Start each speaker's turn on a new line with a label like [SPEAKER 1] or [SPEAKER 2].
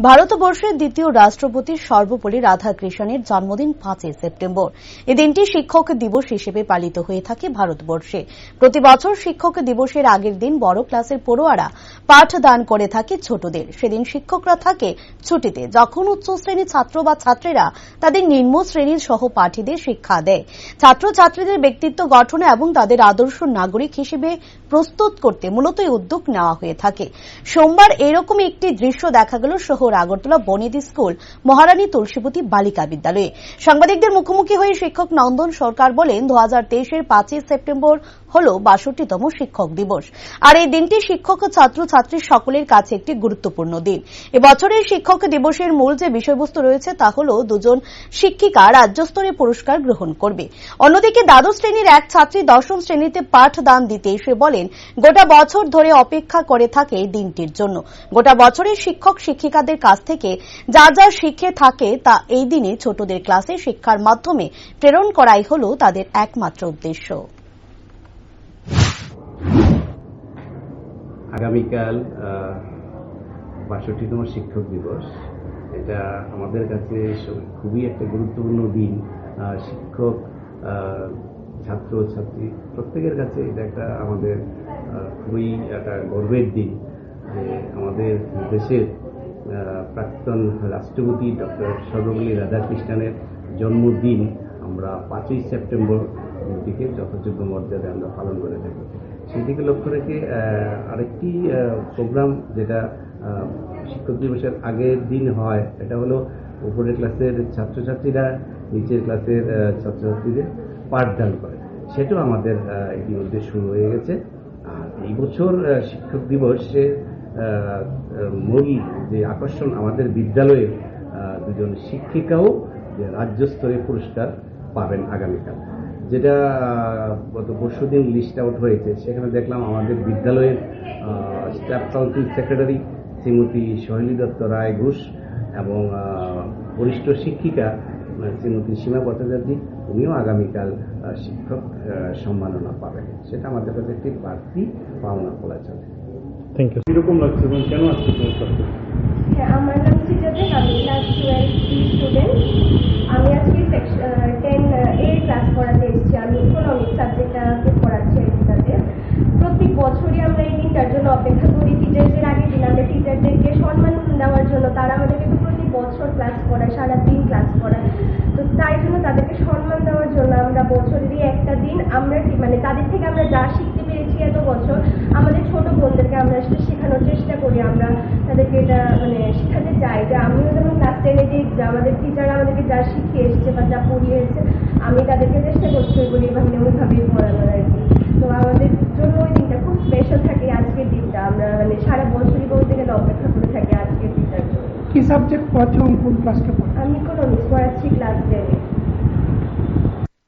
[SPEAKER 1] ভারতবর্ষের দ্বিতীয় রাষ্ট্রপতি সর্বপল্লী রাধাকৃষ্ণনের জন্মদিন 5 সেপ্টেম্বর। এই দিনটি শিক্ষক দিবস হিসেবে পালিত হয়ে থাকে ভারতবর্ষে। প্রতি বছর শিক্ষক দিবসের আগের দিন বড় ক্লাসের পড়ুয়ারা পাঠদান করে থাকে ছোটদের। সেদিন শিক্ষকরা থাকে ছুটিতে, যখন উচ্চ শ্রেণীর ছাত্র বা ছাত্রীরা তাদের নিম্ন শ্রেণীর সহপাঠীদের শিক্ষা দেয়। ছাত্রছাত্রীদের ব্যক্তিত্ব গঠনে এবং তাদের আদর্শ নাগরিক হিসেবে প্রস্তুত করতে মূলত এই উদ্যোগ নেওয়া হয়ে থাকে। সোমবার এরকম একটি দৃশ্য দেখা গেল শহর আগরতলা বনেদি স্কুল মহারানী তুলসীবতী বালিকা বিদ্যালয়ে। সাংবাদিকদের মুখোমুখি হয়ে শিক্ষক নন্দন সরকার বলেন, 2023-এর 5 সেপ্টেম্বর হল 62তম শিক্ষক দিবস। আর এই দিনটি শিক্ষক ও ছাত্রছাত্রী সকলের কাছে একটি গুরুত্বপূর্ণ দিন। এবছরের শিক্ষক দিবসের মূল যে বিষয়বস্তু রয়েছে তা হল দুজন শিক্ষিকা রাজ্যস্তরে পুরস্কার গ্রহণ করবে। অন্যদিকে দ্বাদশ শ্রেণীর এক ছাত্রী 10ম শ্রেণীতে পাঠদান দিতে এসে বলেন, গোটা বছর ধরে অপেক্ষা করে থাকে এই দিনটির জন্য। গোটা বছরের শিক্ষক শিক্ষিকাদের কাছ থেকে যা যা শিখে থাকে তা এই দিনে ছোটদের ক্লাসে শিক্ষার মাধ্যমে প্রেরণ করাই হল তাদের একমাত্র উদ্দেশ্য।
[SPEAKER 2] আগামীকাল 62তম শিক্ষক দিবস। এটা আমাদের কাছে খুবই একটা গুরুত্বপূর্ণ দিন। শিক্ষক, ছাত্র ছাত্রী প্রত্যেকের কাছে এটা একটা আমাদের খুবই একটা গর্বের দিন যে আমাদের দেশের প্রাক্তন রাষ্ট্রপতি ডক্টর সর্বপল্লী রাধাকৃষ্ণনের জন্মদিন আমরা 5 সেপ্টেম্বর দিনটিকে যথাযোগ্য মর্যাদায় আমরা পালন করে থাকি। সেদিকে লক্ষ্য রেখে আরেকটি প্রোগ্রাম যেটা শিক্ষক দিবসের আগের দিন হয়, এটা হলো উপরের ক্লাসের ছাত্রছাত্রীরা নিচের ক্লাসের ছাত্রছাত্রীদের পাঠদান করে। সেটাও আমাদের ইতিমধ্যে শুরু হয়ে গেছে। আর এই বছর শিক্ষক দিবসের মূল যে আকর্ষণ, আমাদের বিদ্যালয়ের দুজন শিক্ষিকাও যে রাজ্য স্তরে পুরস্কার পাবেন আগামীকাল। যেটা গত পরশুদিন লিস্ট আউট হয়েছে, সেখানে দেখলাম আমাদের বিদ্যালয়ের staff council secretary Shrimati Soheli Dutta Roy Ghosh এবং বরিষ্ঠ শিক্ষিকা শ্রীমতী সীমা ভট্টাচার্য, উনিও আগামীকাল শিক্ষক সম্মাননা পাবেন। সেটা আমাদের কাছে একটি বাড়তি পাওনা বলা চলে।
[SPEAKER 3] Thank you. কিরকম লাগছে এবং কেন আসছে তোমার সাথে?
[SPEAKER 4] আমার নাম শ্রীজাদেব, আমি ক্লাস 12 স্টুডেন্ট। আমি আজকে 10A ক্লাস পড়াতে এসেছি। আমি ইকোনমিক্স সাবজেক্টটাকে পড়াচ্ছি এটাতে। প্রত্যেক বছরই আমরা এই দিনটার জন্য অপেক্ষা করি। টিচারদের আগের দিন আমরা টিচারদেরকে সম্মান দেওয়ার জন্য, তারা আমাদেরকে তো প্রতি বছর ক্লাস পড়ায়, সারাদিন ক্লাস পড়ায়। তো তাই জন্য তাদেরকে সম্মান দেওয়ার জন্য আমরা বছরেরই একটা দিন আমরা মানে তাদের থেকে আমরা যা শিখতে পেরেছি এত বছর, আমাদের ছোট বোনদেরকে আমরা সেটা শেখানোর চেষ্টা করি। আমরা তাদেরকে এটা মানে শেখাতে চাই যে আমিও যেমন ক্লাস 10-এ যে আমাদের টিচার আমাদেরকে যা শিখিয়ে এসছে বা যা পড়িয়ে এসছে, আমি তাদেরকে চেষ্টা করছি ওইগুলি ওইভাবেই পড়ানোর আর কি। তো আমাদের জন্য ওই দিনটা খুব স্পেশাল থাকে। আজকের দিনটা আমরা মানে সারা বছরই বলতে গেলে অপেক্ষা করে থাকি আজকের দিনটার জন্য।
[SPEAKER 5] কি সাবজেক্ট পড়াচ্ছ, কোন ক্লাসটা পড়াচ্ছ?
[SPEAKER 4] আমি ইকোনমিক্স পড়াচ্ছি ক্লাস 10-এ।